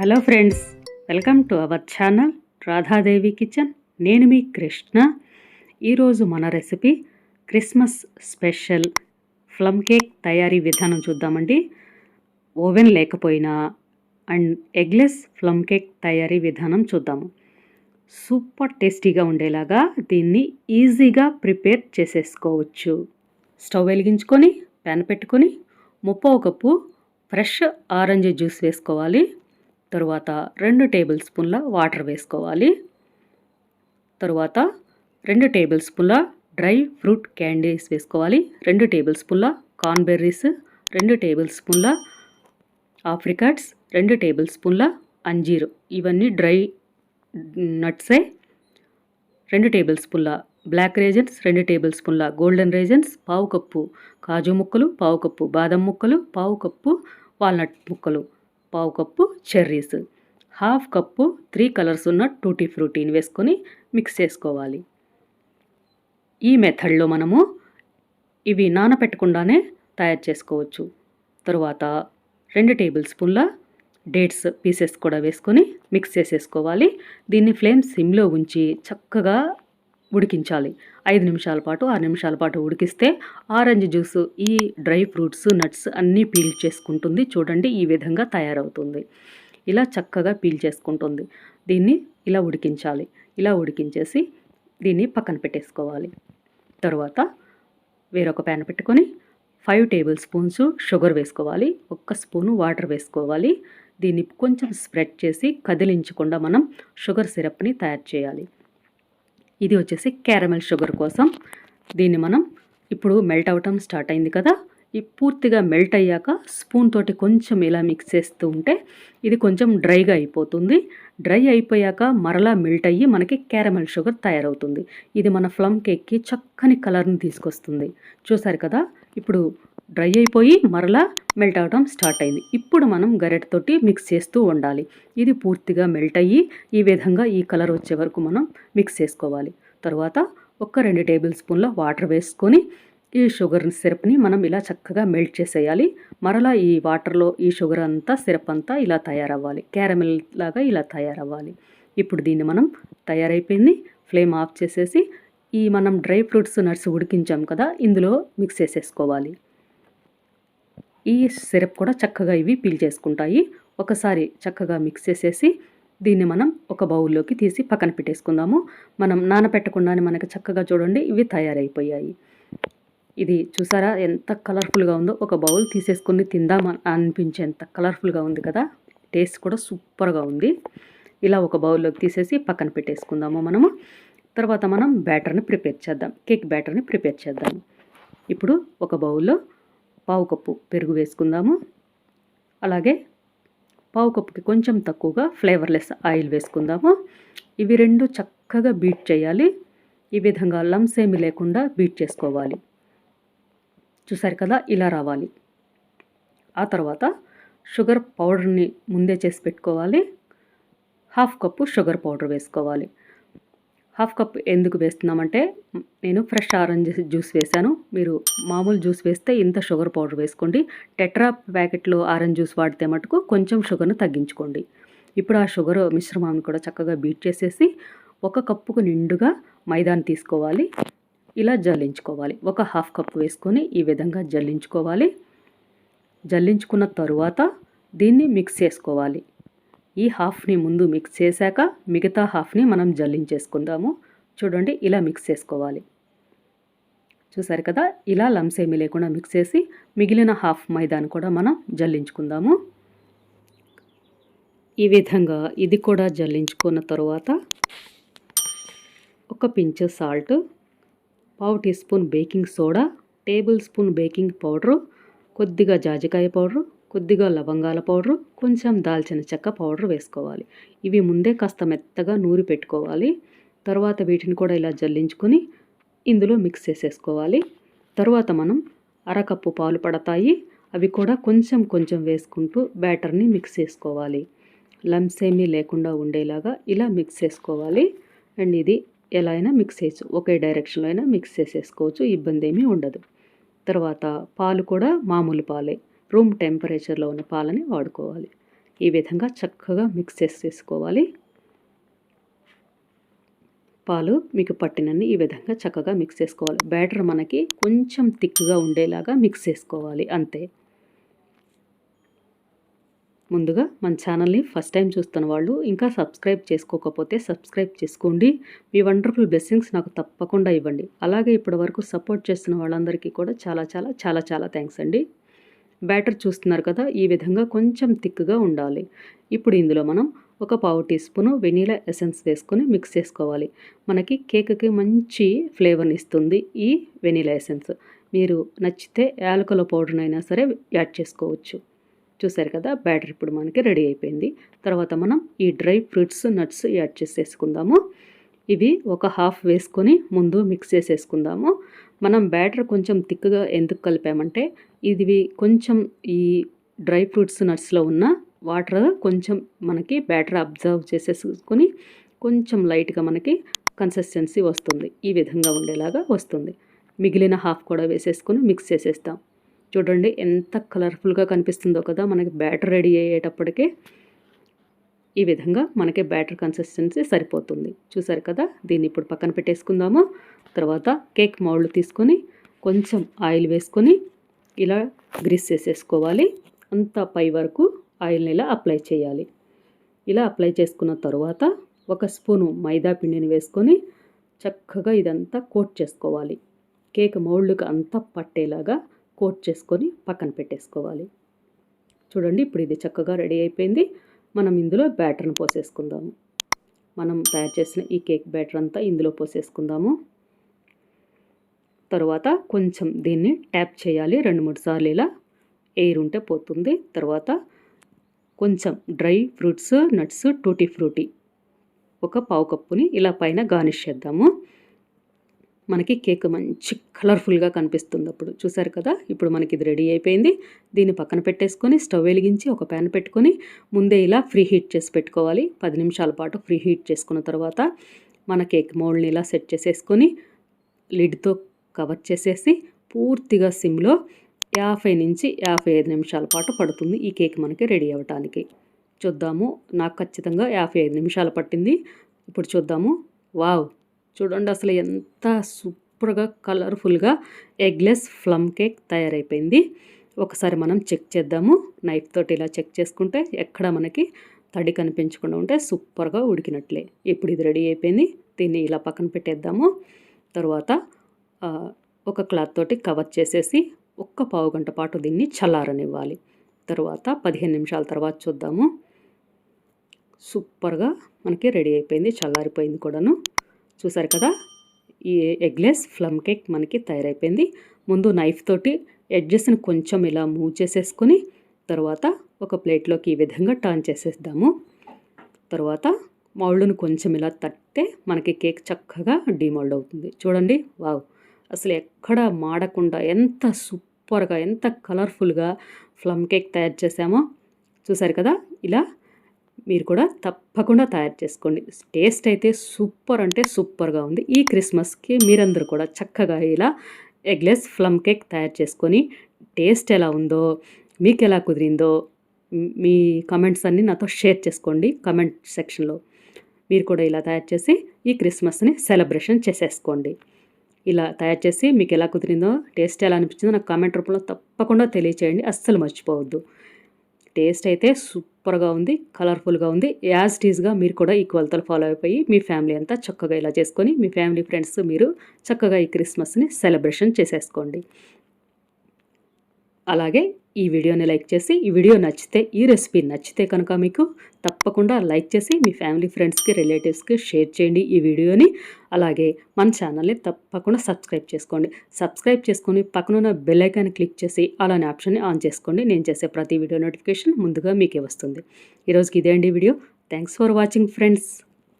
Hello friends, welcome to our channel Radha Devi kitchen. నేను మీ కృష్ణ. ఈరోజు మన recipe Christmas special plum cake తయారీ విధానం చూద్దామండి. ఓవెన్ లేకపోయినా అండ్ ఎగ్లెస్ ప్లమ్ కేక్ తయారీ విధానం చూద్దాము. సూపర్ టేస్టీగా ఉండేలాగా దీన్ని ఈజీగా ప్రిపేర్ చేసేసుకోవచ్చు. స్టవ్ వెలిగించుకొని ప్యాన్ పెట్టుకొని 3 కప్పు ఫ్రెష్ ఆరెంజ్ జ్యూస్ వేసుకోవాలి. తరువాత 2 టేబుల్ స్పూన్ల వాటర్ వేసుకోవాలి. తరువాత 2 టేబుల్ స్పూన్ల డ్రై ఫ్రూట్ క్యాండీస్ వేసుకోవాలి. 2 టేబుల్ స్పూన్ల కార్న్బెర్రీస్, 2 టేబుల్ స్పూన్ల ఆప్రికాట్స్, 2 టేబుల్ స్పూన్ల అంజీరు. ఇవన్నీ డ్రై నట్సే. 2 టేబుల్ స్పూన్ల బ్లాక్ రేజన్స్, 2 టేబుల్ స్పూన్ల గోల్డెన్ రేజన్స్, 1/2 కప్పు కాజు ముక్కలు, 1/2 కప్పు బాదం ముక్కలు, 1/2 కప్పు వాల్నట్ ముక్కలు, 1/2 కప్పు చెర్రీస్, 1/2 కప్పు 3 కలర్స్ ఉన్న టూటీ ఫ్రూటీని వేసుకొని మిక్స్ చేసుకోవాలి. ఈ మెథడ్లో మనము ఇవి నానపెట్టకుండానే తయారు చేసుకోవచ్చు. తరువాత 2 టేబుల్ స్పూన్ల డేట్స్ పీసెస్ కూడా వేసుకొని మిక్స్ చేసేసుకోవాలి. దీన్ని ఫ్లేమ్ సిమ్లో ఉంచి చక్కగా ఉడికించాలి. 5 నిమిషాల పాటు 6 నిమిషాల పాటు ఉడికిస్తే ఆరెంజ్ జ్యూస్ ఈ డ్రై ఫ్రూట్స్ నట్స్ అన్నీ పీల్ చేసుకుంటుంది. చూడండి, ఈ విధంగా తయారవుతుంది. ఇలా చక్కగా పీల్ చేసుకుంటుంది. దీన్ని ఇలా ఉడికించాలి. ఇలా ఉడికించేసి దీన్ని పక్కన పెట్టేసుకోవాలి. తర్వాత వేరొక ప్యాన్ పెట్టుకొని 5 టేబుల్ స్పూన్స్ షుగర్ వేసుకోవాలి. 1 స్పూను వాటర్ వేసుకోవాలి. దీన్ని కొంచెం స్ప్రెడ్ చేసి కదిలించకుండా మనం షుగర్ సిరప్ని తయారు చేయాలి. ఇది వచ్చేసి క్యారమెల్ షుగర్ కోసం. దీన్ని మనం ఇప్పుడు మెల్ట్ అవ్వటం స్టార్ట్ అయింది కదా, ఈ పూర్తిగా మెల్ట్ అయ్యాక స్పూన్ తోటి కొంచెం ఇలా మిక్స్ చేస్తూ ఉంటే ఇది కొంచెం డ్రైగా అయిపోతుంది. డ్రై అయిపోయాక మరలా మెల్ట్ అయ్యి మనకి క్యారమెల్ షుగర్ తయారవుతుంది. ఇది మన ప్లమ్ కేక్కి చక్కని కలర్ని తీసుకొస్తుంది. చూసారు కదా, ఇప్పుడు డ్రై అయిపోయి మరలా మెల్ట్ అవ్వడం స్టార్ట్ అయింది. ఇప్పుడు మనం గరిటెతోటి మిక్స్ చేస్తూ ఉండాలి. ఇది పూర్తిగా మెల్ట్ అయ్యి ఈ విధంగా ఈ కలర్ వచ్చే వరకు మనం మిక్స్ చేసుకోవాలి. తర్వాత 2 టేబుల్ స్పూన్ల వాటర్ వేసుకొని ఈ షుగర్ సిరప్ని మనం ఇలా చక్కగా మెల్ట్ చేసేయాలి. మరలా ఈ వాటర్లో ఈ షుగర్ అంతా సిరప్ అంతా ఇలా తయారవ్వాలి. క్యారమెల్ లాగా ఇలా తయారవ్వాలి. ఇప్పుడు దీన్ని మనం తయారైపోయింది. ఫ్లేమ్ ఆఫ్ చేసేసి ఈ మనం డ్రై ఫ్రూట్స్ నట్స్ ఉడికించాం కదా, ఇందులో మిక్స్ చేసేసుకోవాలి. ఈ సిరప్ కూడా చక్కగా ఇవి పీల్ చేసుకుంటాయి. ఒకసారి చక్కగా మిక్స్ చేసేసి దీన్ని మనం ఒక బౌల్లోకి తీసి పక్కన పెట్టేసుకుందాము. మనం నానపెట్టకుండానే మనకి చక్కగా చూడండి ఇవి తయారైపోయాయి. ఇది చూసారా ఎంత కలర్ఫుల్గా ఉందో. ఒక బౌల్ తీసేసుకొని తిందాం అనిపించేంత కలర్ఫుల్గా ఉంది కదా. టేస్ట్ కూడా సూపర్గా ఉంది. ఇలా ఒక బౌల్లోకి తీసేసి పక్కన పెట్టేసుకుందాము మనము. తర్వాత మనం బ్యాటర్ని ప్రిపేర్ చేద్దాం. కేక్ బ్యాటర్ని ప్రిపేర్ చేద్దాము. ఇప్పుడు ఒక బౌల్లో 1/2 కప్పు పెరుగు వేసుకుందాము. అలాగే 1/2 కప్పుకి కొంచెం తక్కువగా ఫ్లేవర్లెస్ ఆయిల్ వేసుకుందాము. ఇవి 2 చక్కగా బీట్ చేయాలి. ఈ విధంగా లమ్స్ ఏమీ లేకుండా బీట్ చేసుకోవాలి. చూసారు కదా, ఇలా రావాలి. ఆ తర్వాత షుగర్ పౌడర్ని ముందే చేసి పెట్టుకోవాలి. 1/2 కప్పు షుగర్ పౌడర్ వేసుకోవాలి. 1/2 కప్ ఎందుకు వేస్తున్నామంటే నేను ఫ్రెష్ ఆరెంజ్ జ్యూస్ వేసాను. మీరు మామూలు జ్యూస్ వేస్తే ఇంత షుగర్ పౌడర్ వేసుకోండి. టెట్రా ప్యాకెట్లో ఆరెంజ్ జ్యూస్ వాడితే మటుకు కొంచెం షుగర్ను తగ్గించుకోండి. ఇప్పుడు ఆ షుగర్ మిశ్రమాన్ని కూడా చక్కగా బీట్ చేసేసి 1 కప్పుకు నిండుగా మైదాని తీసుకోవాలి. ఇలా జల్లించుకోవాలి. 1/2 కప్పు వేసుకొని ఈ విధంగా జల్లించుకోవాలి. జల్లించుకున్న తరువాత దీన్ని మిక్స్ చేసుకోవాలి. ఈ హాఫ్ని ముందు మిక్స్ చేశాక మిగతా హాఫ్ని మనం జల్లించేసుకుందాము. చూడండి, ఇలా మిక్స్ చేసుకోవాలి. చూసారు కదా, ఇలా లమ్స్ ఏమీ లేకుండా మిక్స్ చేసి మిగిలిన హాఫ్ మైదాను కూడా మనం జల్లించుకుందాము. ఈ విధంగా ఇది కూడా జల్లించుకున్న తర్వాత 1 pinch salt, 1/2 teaspoon baking soda, tablespoon baking powder, కొద్దిగా జాజికాయ పౌడరు, కొద్దిగా లవంగాల పౌడరు, కొంచెం దాల్చిన చెక్క పౌడర్ వేసుకోవాలి. ఇవి ముందే కాస్త మెత్తగా నూరి పెట్టుకోవాలి. తర్వాత వీటిని కూడా ఇలా జల్లించుకొని ఇందులో మిక్స్ చేసేసుకోవాలి. తర్వాత మనం 1/2 కప్పు పాలు పడతాయి. అవి కూడా కొంచెం కొంచెం వేసుకుంటూ బ్యాటర్ని మిక్స్ చేసుకోవాలి. లమ్స్ ఏమీ లేకుండా ఉండేలాగా ఇలా మిక్స్ చేసుకోవాలి. అండ్ ఇది ఎలా అయినా మిక్స్ చేయొచ్చు, ఒకే డైరెక్షన్లో అయినా మిక్స్ చేసేసుకోవచ్చు, ఇబ్బంది ఏమీ ఉండదు. తర్వాత పాలు కూడా మామూలు పాలే, రూమ్ టెంపరేచర్లో ఉన్న పాలని వాడుకోవాలి. ఈ విధంగా చక్కగా మిక్స్ చేసేసుకోవాలి. పాలు మీకు పట్టినన్ని ఈ విధంగా చక్కగా మిక్స్ చేసుకోవాలి. బ్యాటర్ మనకి కొంచెం థిక్గా ఉండేలాగా మిక్స్ చేసుకోవాలి అంతే. ముందుగా మన ఛానల్ని ఫస్ట్ టైం చూస్తున్న వాళ్ళు ఇంకా సబ్స్క్రైబ్ చేసుకోకపోతే సబ్స్క్రైబ్ చేసుకోండి. మీ వండర్ఫుల్ బ్లెస్సింగ్స్ నాకు తప్పకుండా ఇవ్వండి. అలాగే ఇప్పటివరకు సపోర్ట్ చేస్తున్న వాళ్ళందరికీ కూడా చాలా చాలా చాలా చాలా థ్యాంక్స్ అండి. బ్యాటర్ చూస్తున్నారు కదా, ఈ విధంగా కొంచెం థిక్గా ఉండాలి. ఇప్పుడు ఇందులో మనం ఒక పావు టీ స్పూను వెనీలా ఎసెన్స్ వేసుకొని మిక్స్ చేసుకోవాలి. మనకి కేక్కి మంచి ఫ్లేవర్ని ఇస్తుంది ఈ వెనీలా ఎసెన్స్. మీరు నచ్చితే యాలకుల పౌడర్నైనా సరే యాడ్ చేసుకోవచ్చు. చూసారు కదా, బ్యాటర్ ఇప్పుడు మనకి రెడీ అయిపోయింది. తర్వాత మనం ఈ డ్రై ఫ్రూట్స్ నట్స్ యాడ్ చేసేసుకుందాము. ఇవి ఒక హాఫ్ వేసుకొని ముందు మిక్స్ చేసేసుకుందాము. మనం బ్యాటర్ కొంచెం థిక్గా ఎందుకు కలిపామంటే ఇది కొంచెం ఈ డ్రై ఫ్రూట్స్ నట్స్లో ఉన్న వాటర్ కొంచెం మనకి బ్యాటర్ అబ్జర్వ్ చేసేసుకొని కొంచెం లైట్గా మనకి కన్సిస్టెన్సీ వస్తుంది. ఈ విధంగా ఉండేలాగా వస్తుంది. మిగిలిన హాఫ్ కూడా వేసేసుకొని మిక్స్ చేసేస్తాం. చూడండి ఎంత కలర్ఫుల్గా కనిపిస్తుందో కదా మనకి బ్యాటర్ రెడీ అయ్యేటప్పటికే. ఈ విధంగా మనకి బ్యాటర్ కన్సిస్టెన్సీ సరిపోతుంది. చూసారు కదా, దీన్ని ఇప్పుడు పక్కన పెట్టేసుకుందాము. తర్వాత కేక్ మౌల్డ్ తీసుకొని కొంచెం ఆయిల్ వేసుకొని ఇలా గ్రీస్ చేసేసుకోవాలి. అంతా పై వరకు ఆయిల్ని ఇలా అప్లై చేయాలి. ఇలా అప్లై చేసుకున్న తర్వాత ఒక స్పూను మైదా పిండిని వేసుకొని చక్కగా ఇదంతా కోట్ చేసుకోవాలి. కేక్ మౌల్డ్కి అంతా పట్టేలాగా కోట్ చేసుకొని పక్కన పెట్టేసుకోవాలి. చూడండి, ఇప్పుడు ఇది చక్కగా రెడీ అయిపోయింది. మనం ఇందులో బ్యాటర్ని పోసేసుకుందాము. మనం తయారు చేసిన ఈ కేక్ బ్యాటర్ అంతా ఇందులో పోసేసుకుందాము. తర్వాత కొంచెం దీన్ని ట్యాప్ చేయాలి 2-3 సార్లు. ఇలా ఎయిర్ ఉంటే పోతుంది. తర్వాత కొంచెం dry fruits nuts tutti frutti ఒక పావు కప్పుని ఇలా పైన గార్నిష్ చేద్దాము. మనకి కేక్ మంచి కలర్ఫుల్గా కనిపిస్తుంది అప్పుడు. చూసారు కదా, ఇప్పుడు మనకి ఇది రెడీ అయిపోయింది. దీన్ని పక్కన పెట్టేసుకొని స్టవ్ వెలిగించి ఒక ప్యాన్ పెట్టుకొని ముందే ఇలా ఫ్రీ హీట్ చేసి పెట్టుకోవాలి. 10 నిమిషాల పాటు ఫ్రీ హీట్ చేసుకున్న తర్వాత మన కేక్ మౌల్డ్ని ఇలా సెట్ చేసేసుకొని లిడ్తో కవర్ చేసేసి పూర్తిగా సిమ్లో 50 నుంచి 55 నిమిషాల పాటు పడుతుంది ఈ కేక్ మనకి రెడీ అవ్వటానికి. చూద్దాము, నాకు ఖచ్చితంగా 55 నిమిషాలు పట్టింది. ఇప్పుడు చూద్దాము. వావ్, చూడండి అసలు ఎంత సూపర్గా కలర్ఫుల్గా ఎగ్లెస్ ప్లమ్ కేక్ తయారైపోయింది. ఒకసారి మనం చెక్ చేద్దాము. నైఫ్ తోటి ఇలా చెక్ చేసుకుంటే ఎక్కడ మనకి తడి కనిపించకుండా ఉంటే సూపర్గా ఉడికినట్లే. ఇప్పుడు ఇది రెడీ అయిపోయింది. దీన్ని ఇలా పక్కన పెట్టేద్దాము. తర్వాత ఒక క్లాత్ తోటి కవర్ చేసేసి ఒక్క పావు గంట పాటు దీన్ని చల్లారనివ్వాలి. తర్వాత 15 నిమిషాల తర్వాత చూద్దాము. సూపర్గా మనకి రెడీ అయిపోయింది, చల్లారిపోయింది కూడాను. చూసారు కదా, ఈ ఎగ్లెస్ ప్లమ్ కేక్ మనకి తయారైపోయింది. ముందు నైఫ్ తోటి ఎడ్జెస్ని కొంచెం ఇలా మూవ్ చేసేసుకొని తర్వాత ఒక ప్లేట్లోకి ఈ విధంగా టర్న్ చేసేద్దాము. తర్వాత మౌల్డ్ను కొంచెం ఇలా తట్టితే మనకి కేక్ చక్కగా డీమౌల్డ్ అవుతుంది. చూడండి, వావ్, అసలు ఎక్కడ మాడకుండా ఎంత సూపర్గా ఎంత కలర్ఫుల్గా ప్లమ్ కేక్ తయారు చేసామో. చూసారు కదా, ఇలా మీరు కూడా తప్పకుండా తయారు చేసుకోండి. టేస్ట్ అయితే సూపర్ అంటే సూపర్గా ఉంది. ఈ క్రిస్మస్కి మీరందరూ కూడా చక్కగా ఇలా ఎగ్లెస్ ప్లమ్ కేక్ తయారు చేసుకొని టేస్ట్ ఎలా ఉందో, మీకు ఎలా కుదిరిందో మీ కమెంట్స్ అన్నీ నాతో షేర్ చేసుకోండి కమెంట్ సెక్షన్లో. మీరు కూడా ఇలా తయారు చేసి ఈ క్రిస్మస్ని సెలబ్రేషన్ చేసేసుకోండి. ఇలా తయారు చేసి మీకు ఎలా కుదిరిందో, టేస్ట్ ఎలా అనిపించిందో నాకు కామెంట్ రూపంలో తప్పకుండా తెలియచేయండి. అస్సలు మర్చిపోవద్దు. టేస్ట్ అయితే సూపర్గా ఉంది, కలర్ఫుల్గా ఉంది. యాజ్ టీజ్గా మీరు కూడా ఈ కొలతలు ఫాలో అయిపోయి మీ ఫ్యామిలీ అంతా చక్కగా ఇలా చేసుకొని మీ ఫ్యామిలీ ఫ్రెండ్స్ మీరు చక్కగా ఈ క్రిస్మస్ని సెలబ్రేషన్ చేసేసుకోండి. అలాగే ఈ వీడియోని లైక్ చేసి, ఈ వీడియో నచ్చితే, ఈ రెసిపీ నచ్చితే కనుక మీకు తప్పకుండా లైక్ చేసి మీ ఫ్యామిలీ ఫ్రెండ్స్కి రిలేటివ్స్కి షేర్ చేయండి ఈ వీడియోని. అలాగే మన ఛానల్ని తప్పకుండా సబ్స్క్రైబ్ చేసుకోండి. సబ్స్క్రైబ్ చేసుకొని పక్కనున్న బెల్ ఐకాన్ క్లిక్ చేసి అలానే ఆప్షన్ని ఆన్ చేసుకోండి. నేను చేసే ప్రతి వీడియో నోటిఫికేషన్ ముందుగా మీకే వస్తుంది. ఈరోజుకి ఇదే అండి video. Thanks for watching friends.